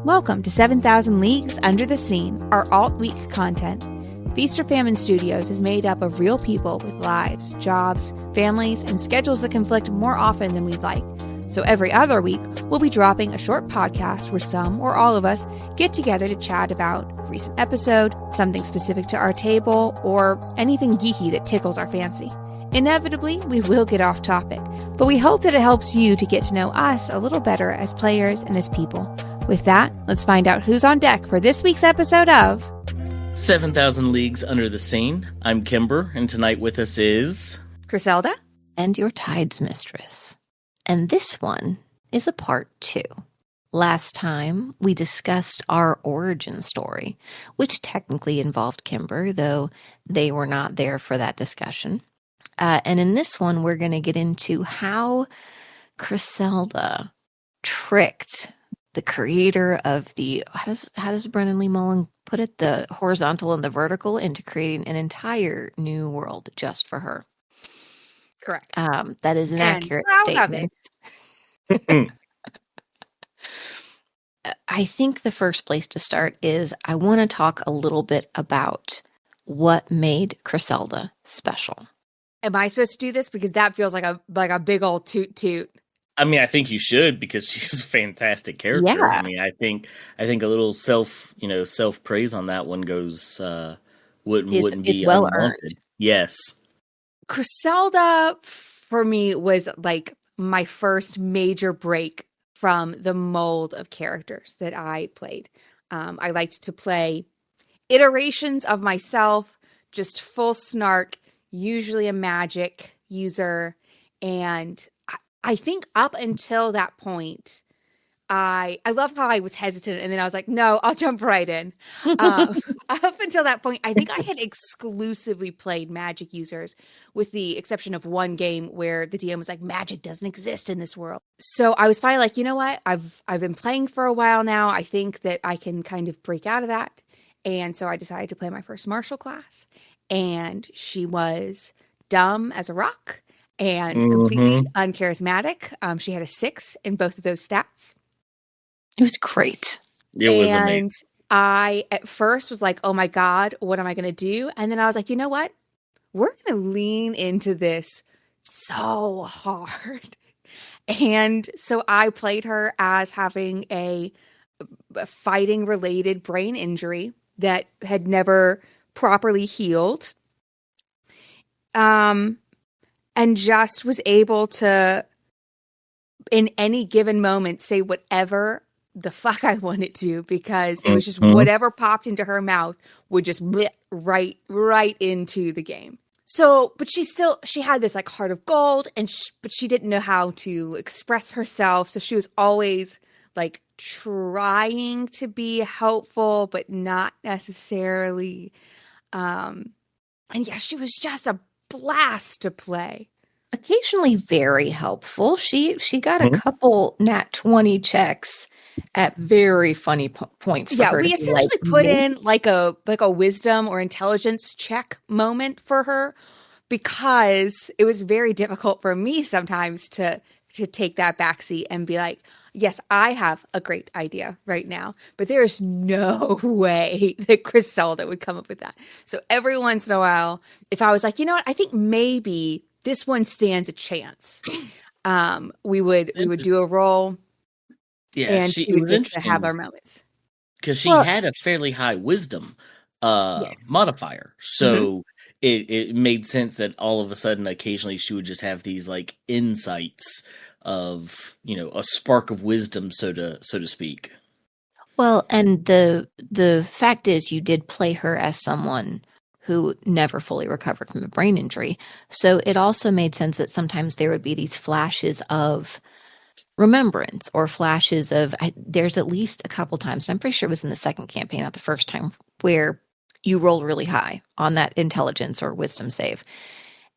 Welcome to 7,000 Leagues Under the Scene, our alt-week content. Feast or Famine Studios is made up of real people with lives, jobs, families, and schedules that conflict more often than we'd like. So every other week, we'll be dropping a short podcast where some or all of us get together to chat about a recent episode, something specific to our table, or anything geeky that tickles our fancy. Inevitably, we will get off topic, but we hope that it helps you to get to know us a little better as players and as people. With that, let's find out who's on deck for this week's episode of 7,000 Leagues Under the Scene. I'm Kimber, and tonight with us is Griselda and your Tides Mistress. And this one is a part 2. Last time, we discussed our origin story, which technically involved Kimber, though they were not there for that discussion. And in this one, we're going to get into how Griselda tricked the creator of the, how does Brennan Lee Mullen put it, the horizontal and the vertical, into creating an entire new world just for her. Correct. That is an accurate statement. I think the first place to start is I want to talk a little bit about what made Griselda special. Am I supposed to do this? Because that feels like a big old toot toot. I mean, I think you should, because she's a fantastic character. Yeah. I mean, I think a little self praise on that one goes wouldn't be well unwanted. earned. Yes. Griselda, for me, was like my first major break from the mold of characters that I played. I liked to play iterations of myself, just full snark, usually a magic user. And I think up until that point, I love how I was hesitant, and then I was like, no, I'll jump right in. Up until that point, I think I had exclusively played magic users, with the exception of one game where the DM was like, magic doesn't exist in this world. So I was finally like, you know what? I've been playing for a while now. I think that I can kind of break out of that. And so I decided to play my first martial class, and she was dumb as a rock and completely uncharismatic. She had a 6 in both of those stats. It was great. It was amazing. And I, at first, was like, oh my God, what am I going to do? And then I was like, you know what? We're going to lean into this so hard. And so I played her as having a fighting-related brain injury that had never properly healed. And just was able to, in any given moment, say whatever the fuck I wanted to, because it was just whatever popped into her mouth would just blip right into the game. So, but she had this like heart of gold, and but she didn't know how to express herself. So she was always like trying to be helpful, but not necessarily. And yeah, she was just a blast to play. Occasionally very helpful. She got a couple nat 20 checks at very funny points for her. We essentially put in like a wisdom or intelligence check moment for her, because it was very difficult for me sometimes to take that backseat and be like, yes, I have a great idea right now, but there is no way that Griselda would come up with that. So every once in a while, if I was like, you know what, I think maybe this one stands a chance, we would do a roll. Yeah, and it was interesting to have our moments, because she had a fairly high wisdom modifier, so it made sense that all of a sudden, occasionally, she would just have these like insights of, a spark of wisdom, so to speak. Well, and the fact is, you did play her as someone who never fully recovered from a brain injury. So it also made sense that sometimes there would be these flashes of remembrance, or flashes of, there's at least a couple times, and I'm pretty sure it was in the second campaign, not the first time, where you rolled really high on that intelligence or wisdom save.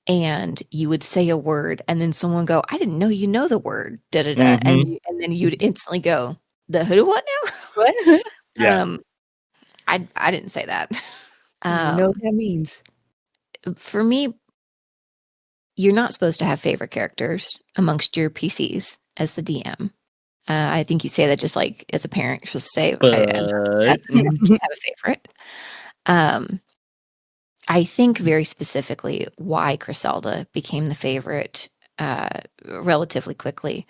And you would say a word, and then someone go, I didn't know you know the word, da-da-da. And then you'd instantly go, the who what now? What? Yeah. I didn't say that. You know what that means. For me, you're not supposed to have favorite characters amongst your PCs as the DM. I think you say that just like as a parent, you're supposed to say, I'm But have a favorite. I think very specifically why Griselda became the favorite relatively quickly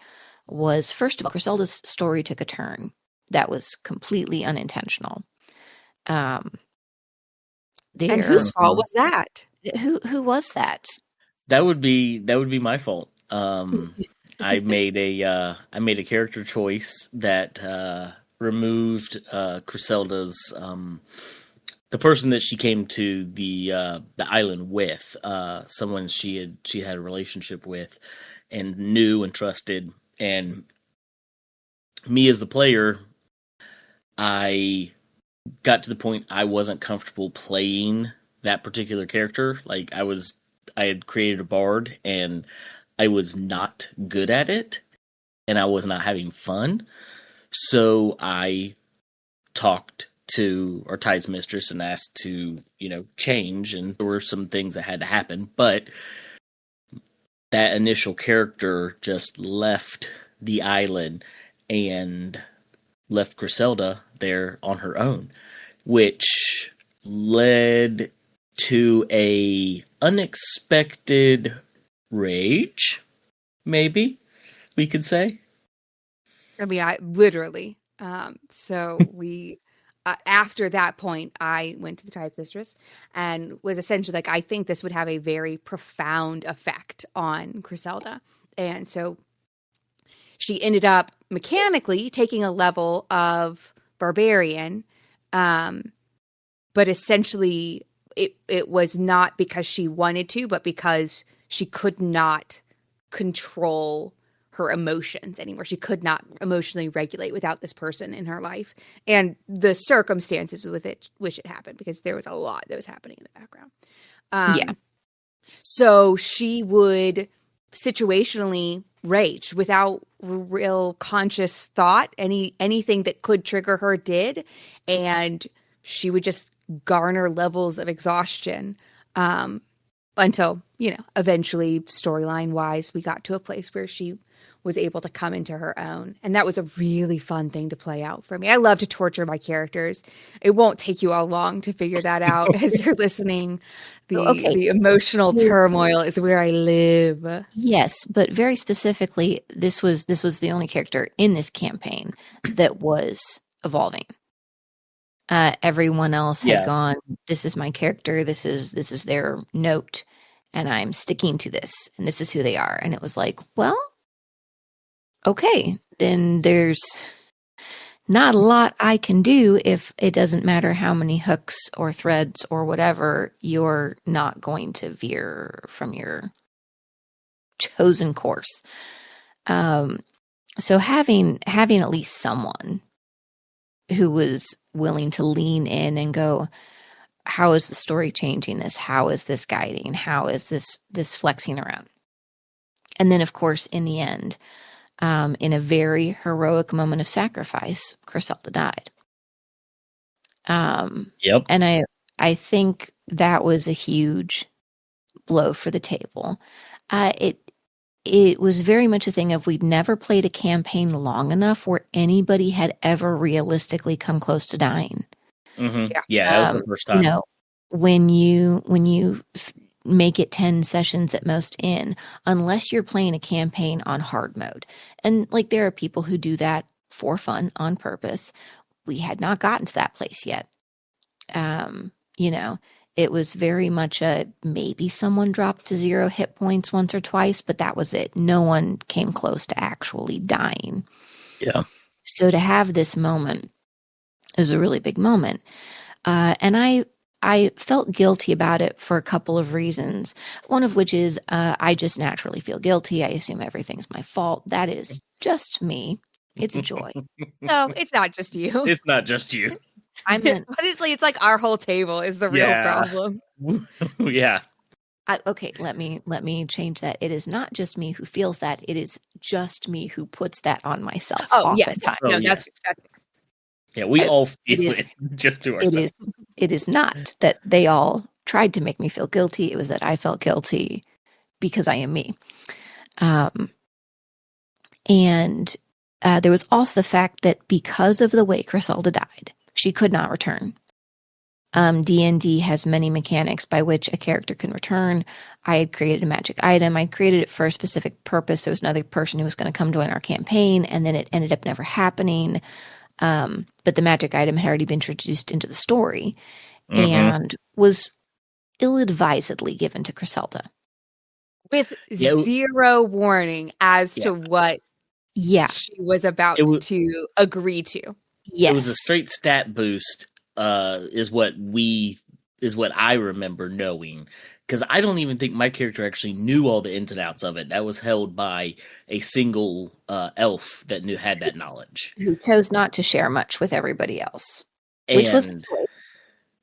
was first of all, Griselda's story took a turn that was completely unintentional. And There, whose fault was that? who was that? that would be my fault. I made a character choice that removed Griselda's the person that she came to the island with, someone she had a relationship with and knew and trusted, and me as the player, I got to the point I wasn't comfortable playing that particular character. Like I had created a bard and I was not good at it and I was not having fun. So I talked to our Ty's mistress and asked to, change, and there were some things that had to happen, but that initial character just left the island and left Griselda there on her own, which led to a unexpected rage, maybe we could say. I mean, I literally. So we, after that point, I went to the tithe mistress and was essentially like, I think this would have a very profound effect on Griselda. And so she ended up mechanically taking a level of barbarian, but essentially it was not because she wanted to, but because she could not control her emotions anymore. She could not emotionally regulate without this person in her life and the circumstances with which it happened, because there was a lot that was happening in the background. Yeah. So she would situationally rage without real conscious thought. Anything that could trigger her did, and she would just garner levels of exhaustion until, eventually, storyline wise, we got to a place where she was able to come into her own. And that was a really fun thing to play out for me. I love to torture my characters. It won't take you all long to figure that out as you're listening. The emotional turmoil is where I live. Yes, but very specifically, this was the only character in this campaign that was evolving. Everyone else had gone, this is my character, this is their note, and I'm sticking to this, and this is who they are. And it was like, well, okay, then there's not a lot I can do if it doesn't matter how many hooks or threads or whatever, you're not going to veer from your chosen course. So having at least someone who was willing to lean in and go, how is the story changing this? How is this guiding? How is this flexing around? And then, of course, in the end, in a very heroic moment of sacrifice, Griselda died. Yep. And I think that was a huge blow for the table. It was very much a thing of we'd never played a campaign long enough where anybody had ever realistically come close to dying. Mm-hmm. Yeah, that was the first time. When you make it 10 sessions at most in, unless you're playing a campaign on hard mode. And like there are people who do that for fun on purpose. We had not gotten to that place yet. It was very much maybe someone dropped to 0 hit points once or twice, but that was it. No one came close to actually dying. Yeah. So to have this moment is a really big moment. And I felt guilty about it for a couple of reasons. One of which is I just naturally feel guilty. I assume everything's my fault. That is just me. It's a joy. No, it's not just you. It's not just you. I meant honestly, it's like our whole table is the real problem. Yeah. Okay, let me change that. It is not just me who feels that. It is just me who puts that on myself. Oh, yes. No, that's yeah, we all feel it just to ourselves. It is not that they all tried to make me feel guilty. It was that I felt guilty because I am me. And There was also the fact that because of the way Griselda died, she could not return. D&D has many mechanics by which a character can return. I had created a magic item. I created it for a specific purpose. There was another person who was going to come join our campaign, and then it ended up never happening. But the magic item had already been introduced into the story and was ill-advisedly given to Griselda. With zero warning as to what she was about to agree to. Yes. It was a straight stat boost, is what I remember knowing. Because I don't even think my character actually knew all the ins and outs of it. That was held by a single elf that had that knowledge. Who chose not to share much with everybody else. Which was a choice.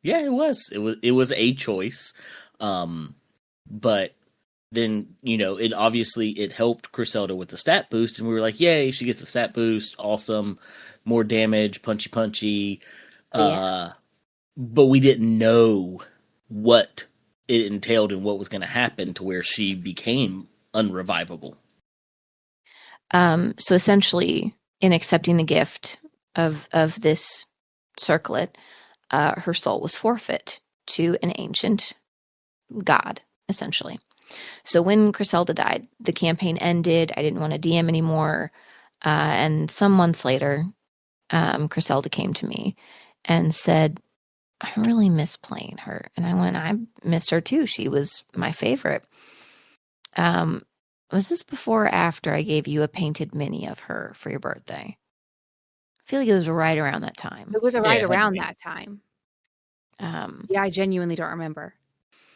Yeah, it was. It was a choice. But then, it helped Griselda with the stat boost, and we were like, yay, she gets a stat boost, awesome, more damage, punchy. But we didn't know what it entailed and what was going to happen to where she became unrevivable. So essentially, in accepting the gift of this circlet, her soul was forfeit to an ancient god, essentially. So when Griselda died, the campaign ended. I didn't want to DM anymore. And some months later, Griselda came to me and said, I really miss playing her. And I missed her too. She was my favorite. Was this before or after I gave you a painted mini of her for your birthday? I feel like it was right around that time. It was right around that time. Yeah, I genuinely don't remember.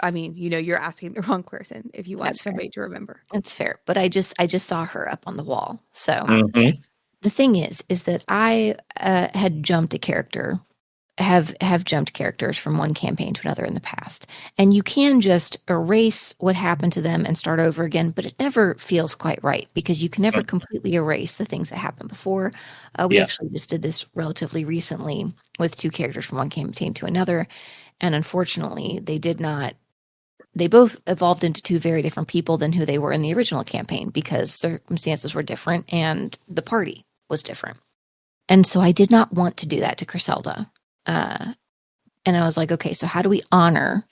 I mean, you're asking the wrong person if you want somebody to remember. That's fair. But I just saw her up on the wall. So yes. The thing is that I had jumped a character, have jumped characters from one campaign to another in the past. And you can just erase what happened to them and start over again, but it never feels quite right because you can never completely erase the things that happened before. We actually just did this relatively recently with 2 characters from one campaign to another. And unfortunately, they both evolved into 2 very different people than who they were in the original campaign because circumstances were different and the party was different. And so I did not want to do that to Griselda. And I was like, okay, so how do we honor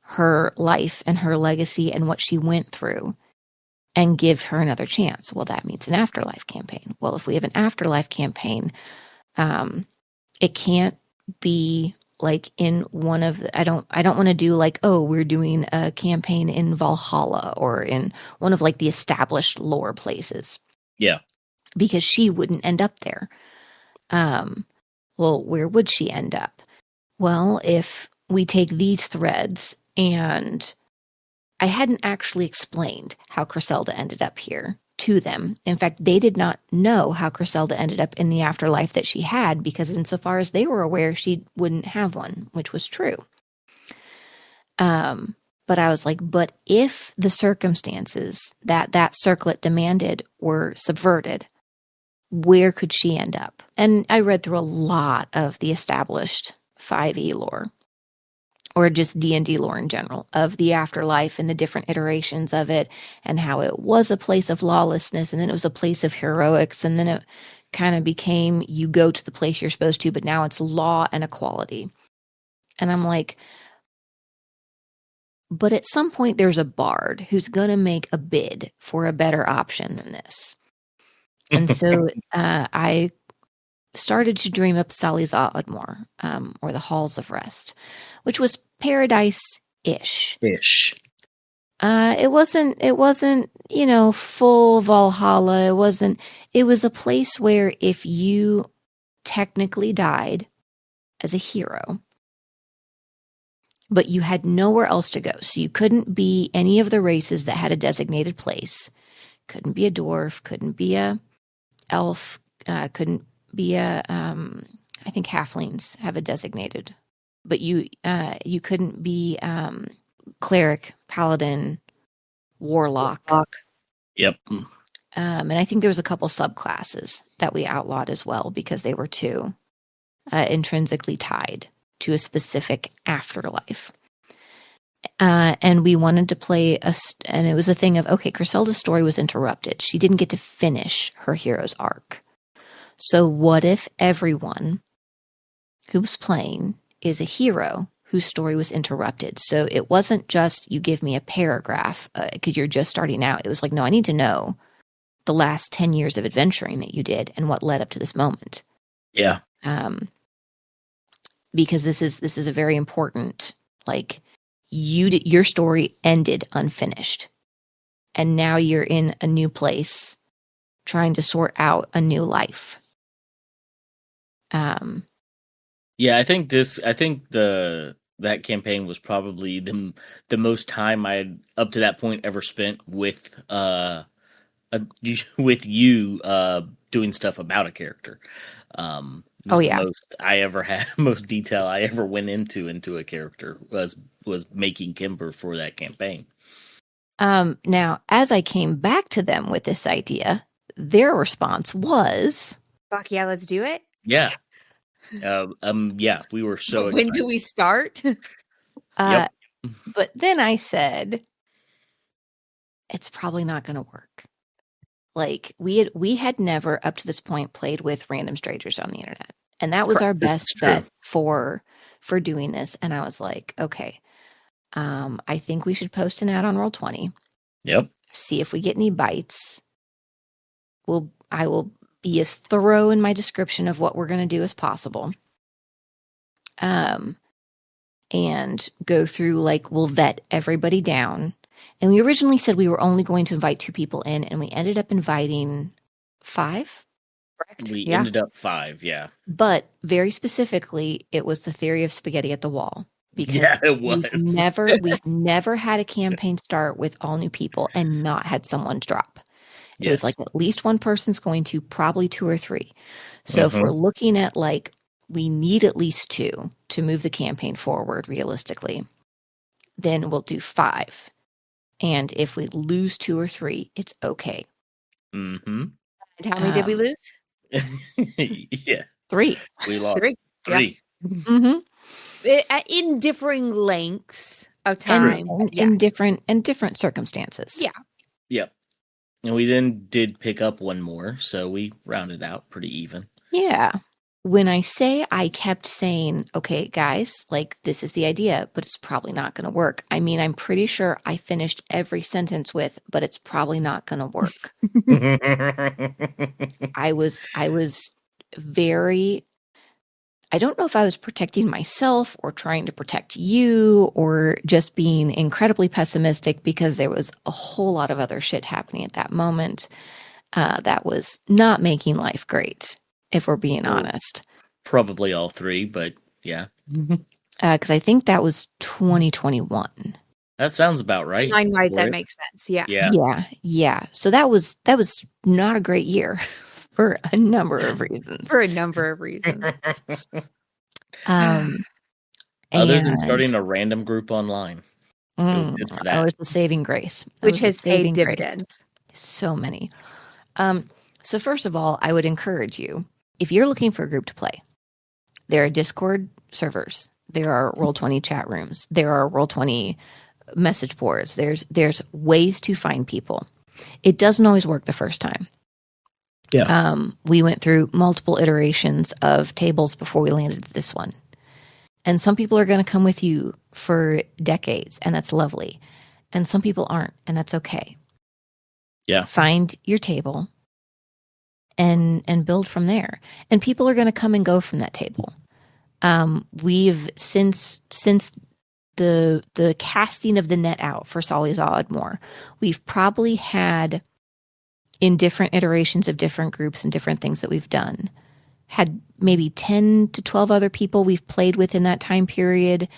her life and her legacy and what she went through and give her another chance? Well, that means an afterlife campaign. Well, if we have an afterlife campaign, it can't be like in one of the, I don't want to do like, oh, we're doing a campaign in Valhalla or in one of like the established lore places. Yeah. Because she wouldn't end up there. Well, where would she end up? Well, if we take these threads, and I hadn't actually explained how Griselda ended up here to them. In fact, they did not know how Griselda ended up in the afterlife that she had, because insofar as they were aware, she wouldn't have one, which was true. But I was like, but if the circumstances that circlet demanded were subverted, where could she end up? And I read through a lot of the established 5e lore, or just D&D lore in general, of the afterlife and the different iterations of it, and how it was a place of lawlessness, and then it was a place of heroics, and then it kind of became you go to the place you're supposed to, but now it's law and equality. And I'm like, but at some point there's a bard who's going to make a bid for a better option than this. And so I started to dream up Saliza Udmore, or the Halls of Rest, which was paradise-ish. It wasn't, full Valhalla. It was a place where if you technically died as a hero, but you had nowhere else to go, so you couldn't be any of the races that had a designated place. Couldn't be a dwarf, couldn't be a elf, couldn't be a, I think halflings have a designated, but you couldn't be cleric, paladin, warlock. Yep. And I think there was a couple subclasses that we outlawed as well because they were too intrinsically tied to a specific afterlife. And we wanted to play and it was a thing of, okay, Griselda's story was interrupted. She didn't get to finish her hero's arc. So what if everyone who was playing is a hero whose story was interrupted? So it wasn't just you give me a paragraph because you're just starting out. It was like, no, I need to know the last 10 years of adventuring that you did and what led up to this moment. Yeah. Because this is a very important, like, your story ended unfinished. And now you're in a new place trying to sort out a new life. Yeah, I think that campaign was probably the most time I had up to that point ever spent with you doing stuff about a character. It was the most I ever had, most detail I ever went into a character was making Kimber for that campaign. Now, as I came back to them with this idea, their response was, "Fuck yeah, let's do it." Yeah. Yeah, we were so excited. When do we start? Yep. But then I said, it's probably not going to work. Like, we had never up to this point played with random strangers on the internet. And that was our best bet for doing this. And I was like, okay, I think we should post an ad on Roll20. Yep. See if we get any bites. I will be as thorough in my description of what we're going to do as possible. And go through, like, we'll vet everybody down. And we originally said we were only going to invite 2 people in, and we ended up inviting 5. Correct. We ended up 5, yeah. But very specifically, it was the theory of spaghetti at the wall. Because it was. We've never had a campaign start with all new people and not had someone drop. It was like at least one person's going to, probably 2 or 3. So if we're looking at, like, we need at least 2 to move the campaign forward realistically, then we'll do 5. And if we lose 2 or 3, it's okay. Mm-hmm. And how many did we lose? Yeah. 3. We lost 3. Yeah. Mm-hmm. In differing lengths of time. And in different circumstances. Yeah. Yep. And we then did pick up one more, so we rounded out pretty even. Yeah. When I kept saying, okay, guys, like, this is the idea, but it's probably not going to work. I mean, I'm pretty sure I finished every sentence with, but it's probably not going to work. I was very, I don't know if I was protecting myself or trying to protect you or just being incredibly pessimistic because there was a whole lot of other shit happening at that moment that was not making life great, if we're being honest. Probably all 3, but yeah. Because I think that was 2021. That sounds about right. Line-wise, that makes sense. Yeah. So that was not a great year for a number of reasons. Other than starting a random group online. It was good for that. It was the saving grace. Which has paid dividends. So many. So first of all, I would encourage you, if you're looking for a group to play, there are Discord servers, there are Roll20 chat rooms, there are Roll20 message boards. There's ways to find people. It doesn't always work the first time. Yeah. We went through multiple iterations of tables before we landed this one. And some people are going to come with you for decades, and that's lovely. And some people aren't, and that's okay. Yeah. Find your table and build from there. And people are going to come and go from that table. We've since the casting of the net out for Solly's Oddmore, we've probably had, in different iterations of different groups and different things that we've done, had maybe 10 to 12 other people we've played with in that time period,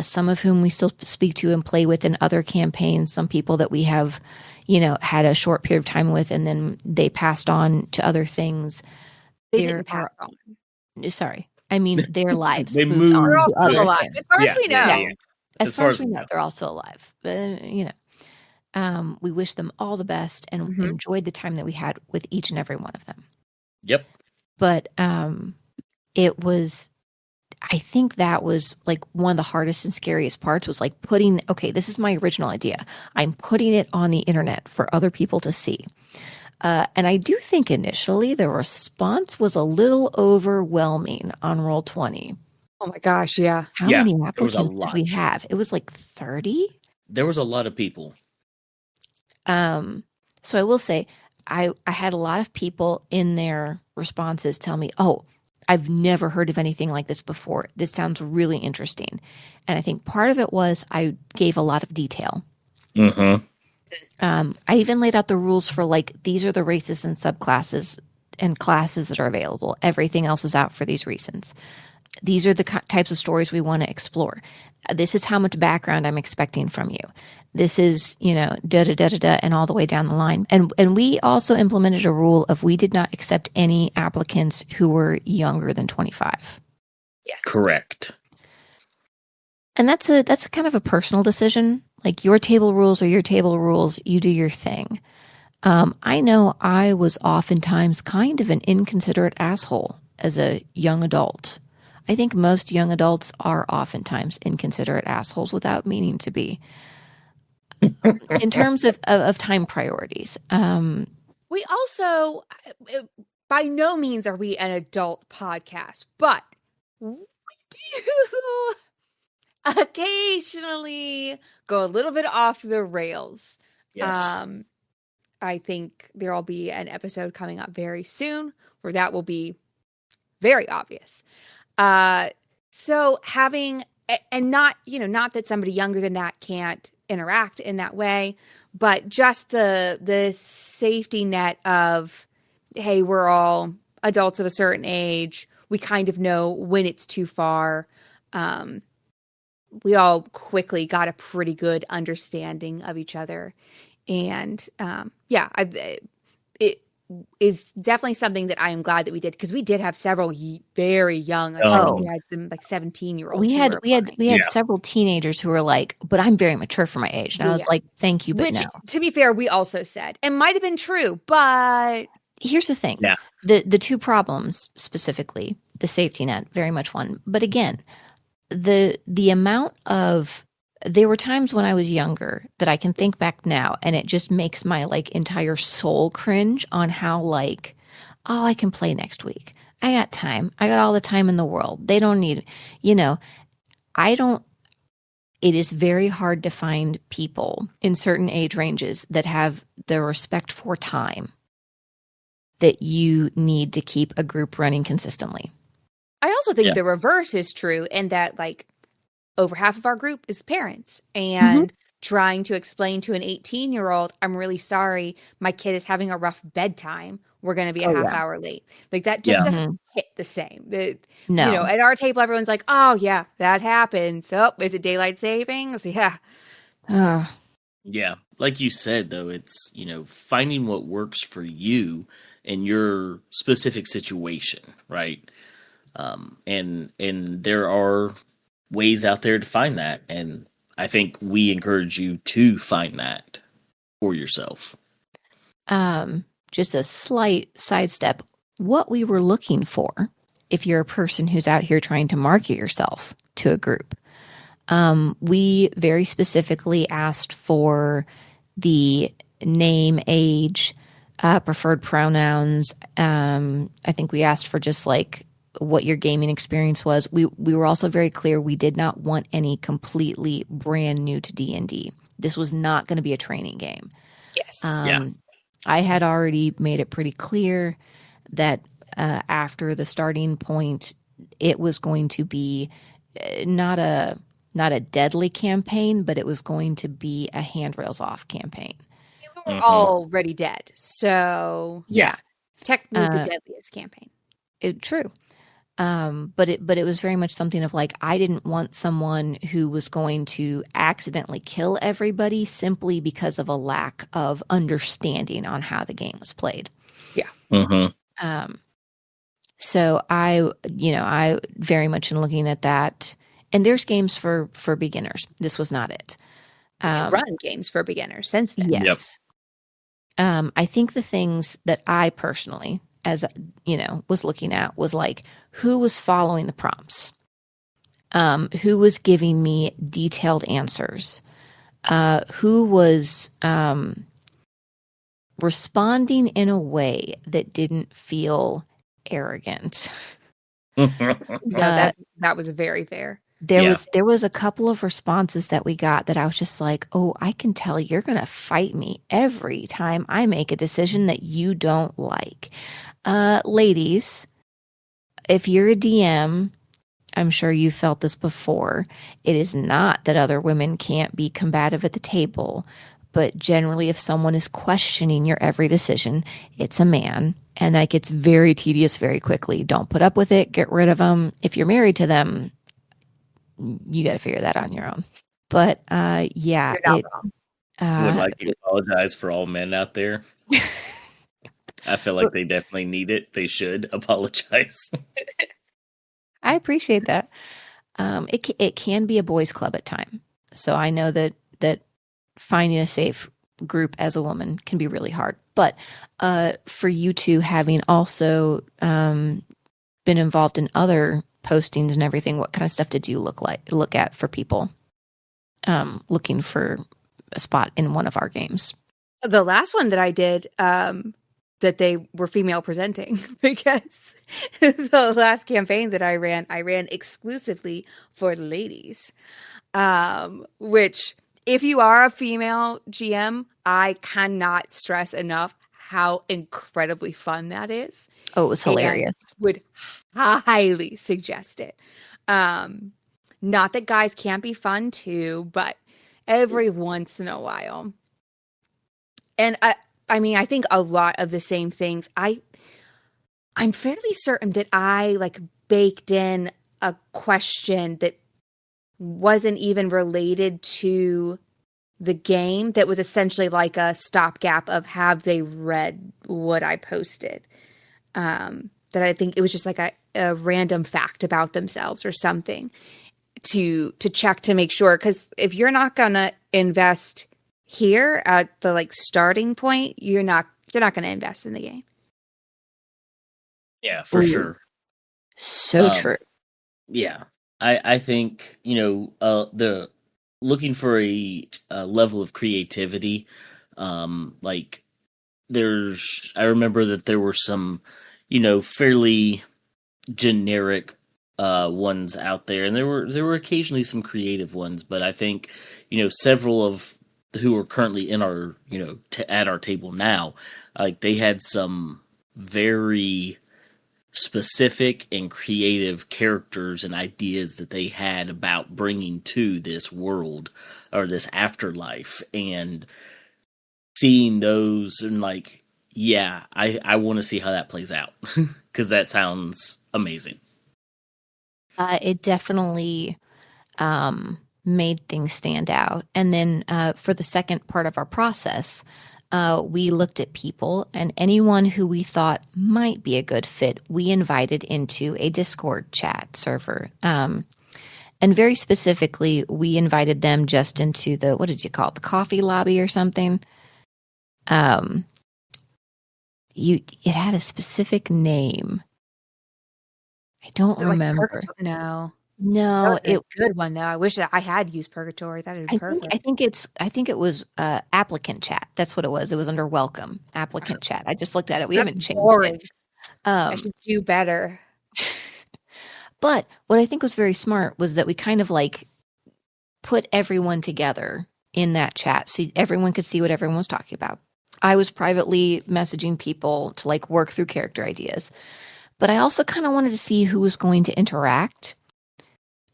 some of whom we still speak to and play with in other campaigns, some people that we have, had a short period of time with and then they passed on to other things. They didn't pass on. Sorry. I mean, their lives they moved on. They're all still alive. As far as we know. Yeah. As far as we know, they're all still alive. But, we wish them all the best and enjoyed the time that we had with each and every one of them. Yep. But it was, I think that was like one of the hardest and scariest parts was like okay, this is my original idea. I'm putting it on the internet for other people to see. And I do think initially the response was a little overwhelming on Roll20. Oh my gosh, yeah. How Yeah, many there was a applicants did lot. we have? It was like 30. There was a lot of people. So I will say I had a lot of people in their responses tell me, "Oh, I've never heard of anything like this before. This sounds really interesting." And I think part of it was I gave a lot of detail. Mm-hmm. I even laid out the rules for like these are the races and subclasses and classes that are available. Everything else is out for these reasons. These are the types of stories we want to explore. This is how much background I'm expecting from you. This is, da da da da da, and all the way down the line. And we also implemented a rule of we did not accept any applicants who were younger than 25. Yes. Correct. And that's a kind of a personal decision. Like your table rules are your table rules. You do your thing. I know I was oftentimes kind of an inconsiderate asshole as a young adult. I think most young adults are oftentimes inconsiderate assholes without meaning to be. In terms of time priorities. We also, by no means are we an adult podcast, but we do occasionally go a little bit off the rails. Yes. I think there will be an episode coming up very soon where that will be very obvious. So having, and not that somebody younger than that can't interact in that way, but just the safety net of, hey, we're all adults of a certain age. We kind of know when it's too far. We all quickly got a pretty good understanding of each other. And it is definitely something that I am glad that we did, because we did have several very young. I think we had some like 17-year-olds. We had several teenagers who were like, "But I'm very mature for my age," and I was like, "Thank you, but Which, no." to be fair, we also said, and might have been true, but here's the thing: the two problems specifically, the safety net, very much one. But again, the amount of there were times when I was younger that I can think back now, and it just makes my like entire soul cringe on how like, oh, I can play next week. I got time. I got all the time in the world. They don't need, I don't. It is very hard to find people in certain age ranges that have the respect for time that you need to keep a group running consistently. I also think the reverse is true, in that like over half of our group is parents, and trying to explain to an 18-year-old, I'm really sorry, my kid is having a rough bedtime. We're going to be a half hour late. Like that just doesn't hit the same. No. At our table, everyone's like, oh yeah, that happens. Oh, is it daylight savings? Yeah. Yeah. Like you said, though, it's, finding what works for you in your specific situation, right? And there are ways out there to find that, and I think we encourage you to find that for yourself. Just a slight sidestep. What we were looking for, if you're a person who's out here trying to market yourself to a group, we very specifically asked for the name, age, preferred pronouns. I think we asked for just like what your gaming experience was. We were also very clear we did not want any completely brand new to D&D. This was not going to be a training game. Yes. I had already made it pretty clear that after the starting point, it was going to be not a deadly campaign, but it was going to be a handrails off campaign. We were already dead, so technically the deadliest campaign. True. But it was very much something of like, I didn't want someone who was going to accidentally kill everybody simply because of a lack of understanding on how the game was played. Yeah. So I very much in looking at that, and there's games for beginners. This was not it. Run games for beginners since then. Yes. Yep. I think the things that I personally, as was looking at, was like, who was following the prompts? who was giving me detailed answers, who was responding in a way that didn't feel arrogant. No, that was very fair. There was a couple of responses that we got that I was just like, oh, I can tell you're going to fight me every time I make a decision that you don't like. Ladies, if you're a DM, I'm sure you felt this before. It is not that other women can't be combative at the table, but generally if someone is questioning your every decision, it's a man. And that gets very tedious very quickly. Don't put up with it. Get rid of them. If you're married to them, you got to figure that on your own. But yeah, You're not wrong. Would like to apologize for all men out there. I feel like they definitely need it. They should apologize. I appreciate that. It can be a boys' club at time, so I know that finding a safe group as a woman can be really hard. But for you two having also been involved in other postings and everything, what kind of stuff did you look at for people looking for a spot in one of our games? The last one that I did, that they were female presenting, because the last campaign that I ran exclusively for ladies, which if you are a female GM, I cannot stress enough how incredibly fun that is. Oh, it was hilarious. Would highly suggest it. Not that guys can't be fun too, but every once in a while. And I mean, I think a lot of the same things. I'm fairly certain that I like baked in a question that wasn't even related to the game, that was essentially like a stopgap of have they read what I posted. That I think it was just like a random fact about themselves or something to check to make sure. Because if you're not gonna invest here at the like starting point, you're not gonna invest in the game. Yeah, for sure. So true. Yeah, I think the looking for a level of creativity, like I remember that there were some fairly generic ones out there, and there were occasionally some creative ones, but I think several of who are currently in our at our table now, like they had some very specific and creative characters and ideas that they had about bringing to this world or this afterlife, and seeing those and like, yeah, I want to see how that plays out because that sounds amazing. It definitely made things stand out. And then for the second part of our process, we looked at people, and anyone who we thought might be a good fit, we invited into a Discord chat server. And very specifically, we invited them just into the, what did you call it, the coffee lobby or something? It had a specific name. I don't remember. Like no, it a good one though. I wish that I had used Purgatory. That would be perfect. I think it was applicant chat. That's what it was. It was under welcome applicant chat. I just looked at it. We haven't changed it. I should do better. But what I think was very smart was that we kind of like put everyone together in that chat so everyone could see what everyone was talking about. I was privately messaging people to like work through character ideas, but I also kind of wanted to see who was going to interact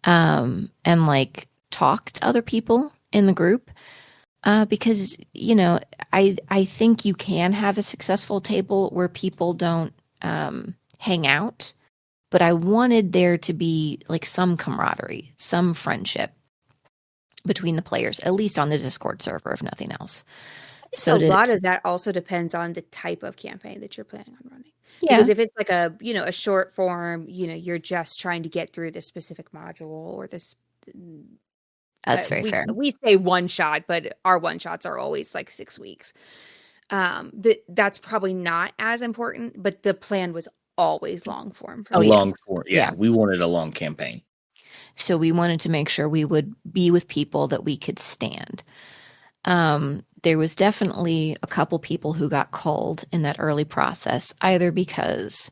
and like talk to other people in the group, because I think you can have a successful table where people don't hang out, but I wanted there to be like some camaraderie, some friendship between the players, at least on the Discord server, if nothing else. So a lot of that also depends on the type of campaign that you're planning on running. Yeah. Because if it's like a short form, you're just trying to get through this specific module or this. That's very fair. We say one shot, but our one shots are always like 6 weeks. That's probably not as important, but the plan was always long form. Long form. Yeah, we wanted a long campaign. So we wanted to make sure we would be with people that we could stand. There was definitely a couple people who got called in that early process, either because,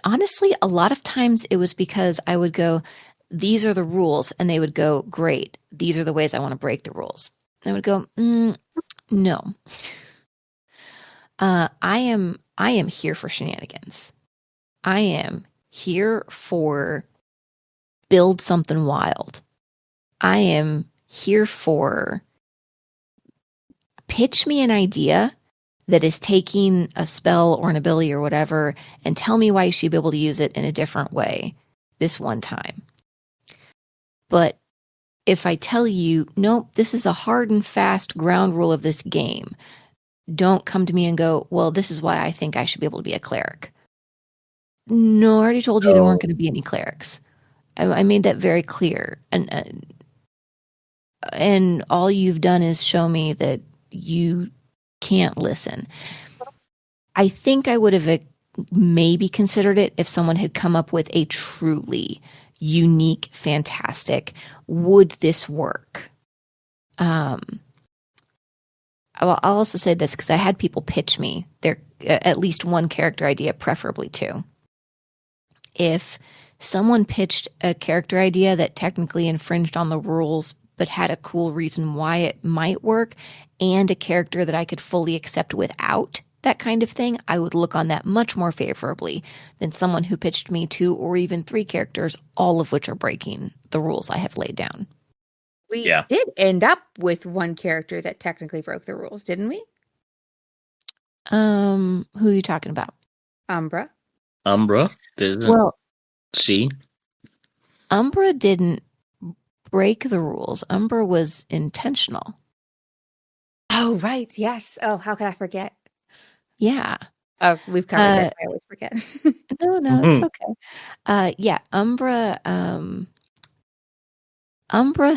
honestly, a lot of times it was because I would go, these are the rules, and they would go, great, these are the ways I want to break the rules. And I would go, no. I am here for shenanigans. I am here for build something wild. I am here for pitch me an idea that is taking a spell or an ability or whatever and tell me why you should be able to use it in a different way this one time. But if I tell you, nope, this is a hard and fast ground rule of this game, don't come to me and go, well, this is why I think I should be able to be a cleric. No, I already told you there weren't going to be any clerics. I made that very clear. And all you've done is show me that you can't listen. I think I would have maybe considered it if someone had come up with a truly unique, fantastic, would this work? I'll also say this because I had people pitch me their at least one character idea, preferably two. If someone pitched a character idea that technically infringed on the rules but had a cool reason why it might work, and a character that I could fully accept without that kind of thing, I would look on that much more favorably than someone who pitched me 2 or even 3 characters, all of which are breaking the rules I have laid down. We did end up with one character that technically broke the rules, didn't we? Who are you talking about? Umbra. Well, she? Umbra didn't break the rules. Umbra was intentional. Oh, right. Yes. Oh, how could I forget? Yeah. Oh, we've covered this. I always forget. No, it's okay. Yeah, Umbra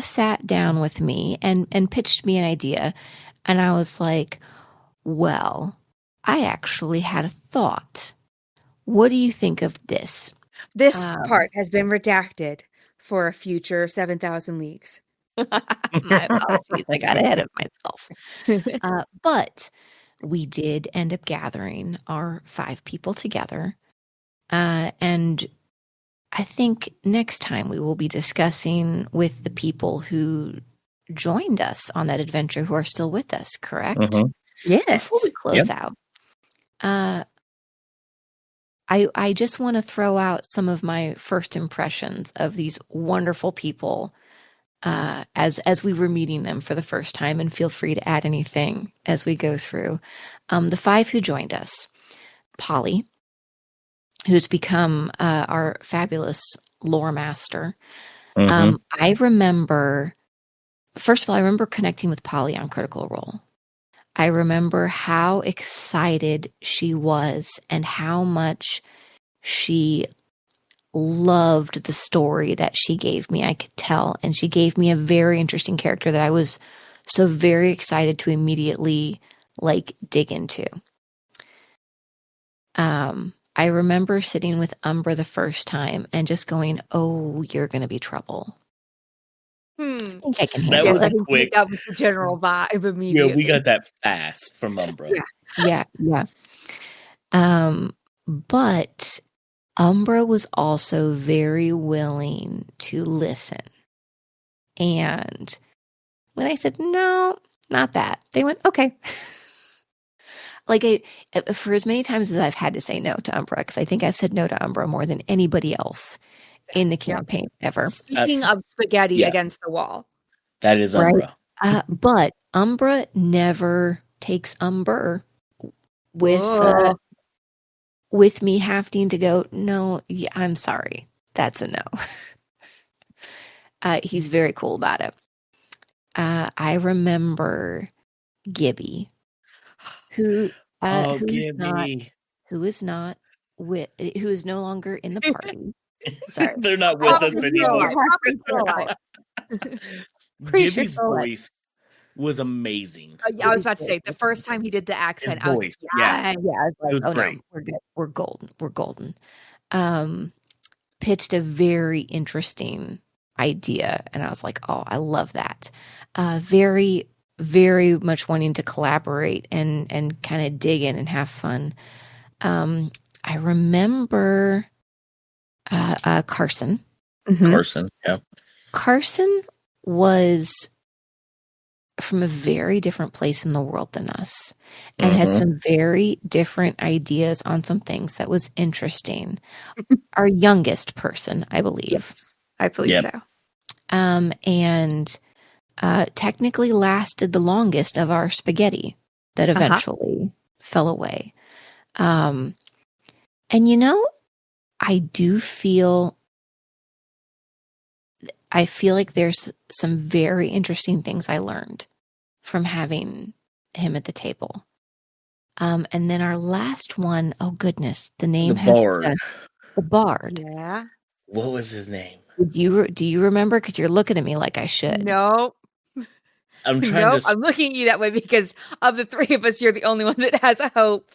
sat down with me and pitched me an idea, and I was like, well, I actually had a thought. What do you think of this? This part has been redacted for a future 7,000 Leagues. My apologies. I got ahead of myself. But we did end up gathering our 5 people together. And I think next time we will be discussing with the people who joined us on that adventure who are still with us, correct? Mm-hmm. Yes. Before we close out, I just want to throw out some of my first impressions of these wonderful people as we were meeting them for the first time, and feel free to add anything as we go through. The 5 who joined us: Polly, who's become our fabulous lore master. Mm-hmm. I remember connecting with Polly on Critical Role. I remember how excited she was and how much she loved the story that she gave me. I could tell. And she gave me a very interesting character that I was so very excited to immediately dig into. I remember sitting with Umbra the first time and just going, oh, you're going to be trouble. I think I can handle it. I think we got the general vibe immediately. Yeah, we got that fast from Umbra. Yeah. But Umbra was also very willing to listen. And when I said, no, not that, they went, okay. For as many times as I've had to say no to Umbra, because I think I've said no to Umbra more than anybody else in the campaign ever. Speaking of spaghetti against the wall. That is Umbra. Right? But Umbra never takes umber with me having to go, no, yeah, I'm sorry. That's a no. He's very cool about it. I remember Gibby, who is no longer in the party. Sorry. They're not with us anymore. Gibby's voice was amazing. I was about to say, the first time he did the accent, I was like, I was like, oh no, we're good. We're golden. Pitched a very interesting idea. And I was like, oh, I love that. Very, very much wanting to collaborate and kind of dig in and have fun. I remember Carson. Mm-hmm. Carson, yeah. Carson was from a very different place in the world than us and had some very different ideas on some things that was interesting. Our youngest person, I believe. Yes, I believe so. And technically lasted the longest of our spaghetti that eventually fell away. And I do feel like there's some very interesting things I learned from having him at the table. And then our last one, oh goodness, the name the Bard. Yeah. What was his name? Do you remember? Because you're looking at me like I should. No. I'm trying to. I'm looking at you that way because of the three of us, you're the only one that has a hope.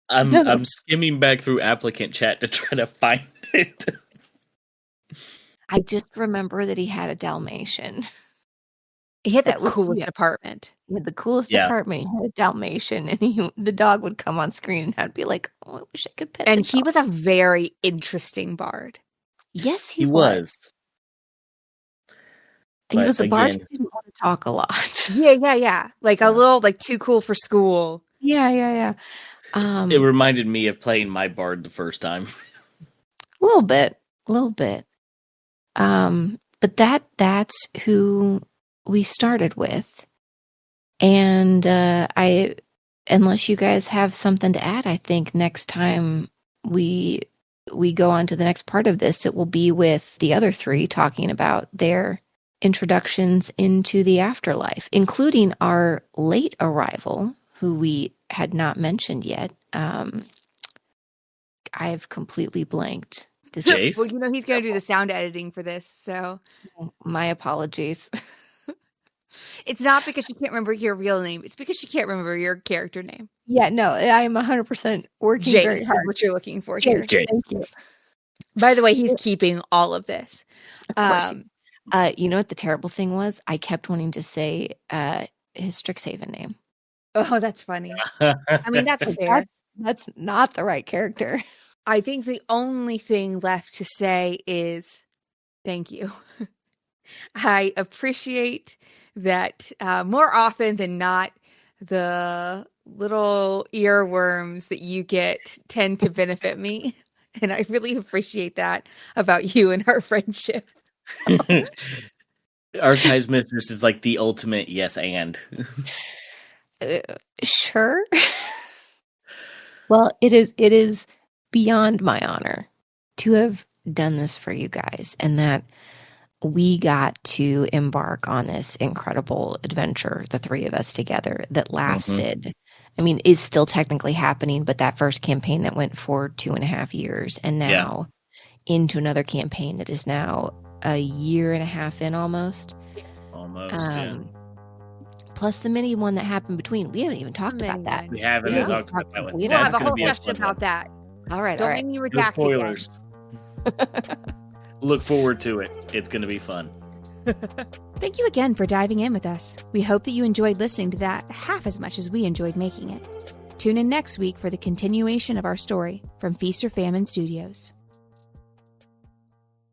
I'm skimming back through applicant chat to try to find it. I just remember that he had a Dalmatian. He had the coolest apartment. He had the coolest apartment. He had a Dalmatian, and the dog would come on screen, and I'd be like, "Oh, I wish I could pet." And he was a very interesting bard. Yes, he was. He was a bard who didn't want to talk a lot. Yeah. Like a little, like too cool for school. Yeah. It reminded me of playing my bard the first time. A little bit. But that's who we started with. And unless you guys have something to add, I think next time we go on to the next part of this, it will be with the other three talking about their introductions into the afterlife, including our late arrival, who we had not mentioned yet. I've completely blanked. Jace? Well, he's going to do the sound editing for this, so my apologies. It's not because she can't remember your real name. It's because she can't remember your character name. Yeah, no, I am 100% working Jace very hard. Is what you're looking for here. Jace. Thank you. By the way, he's keeping all of this. Of course. You know what the terrible thing was? I kept wanting to say his Strixhaven name. Oh, that's funny. I mean, that's fair. That's not the right character. I think the only thing left to say is thank you. I appreciate that more often than not, the little earworms that you get tend to benefit me. And I really appreciate that about you and our friendship. Our ties mistress is like the ultimate yes and. Sure. Well, it is beyond my honor to have done this for you guys, and that we got to embark on this incredible adventure, the three of us together, that lasted, I mean, is still technically happening, but that first campaign that went for 2.5 years, and now into another campaign that is now a year and a half in almost. Almost, Plus the mini one that happened between. We haven't even talked about that. We haven't talked about that one. We don't have a whole session about that. All right, Don't make me redact spoilers. Look forward to it. It's going to be fun. Thank you again for diving in with us. We hope that you enjoyed listening to that half as much as we enjoyed making it. Tune in next week for the continuation of our story from Feast or Famine Studios.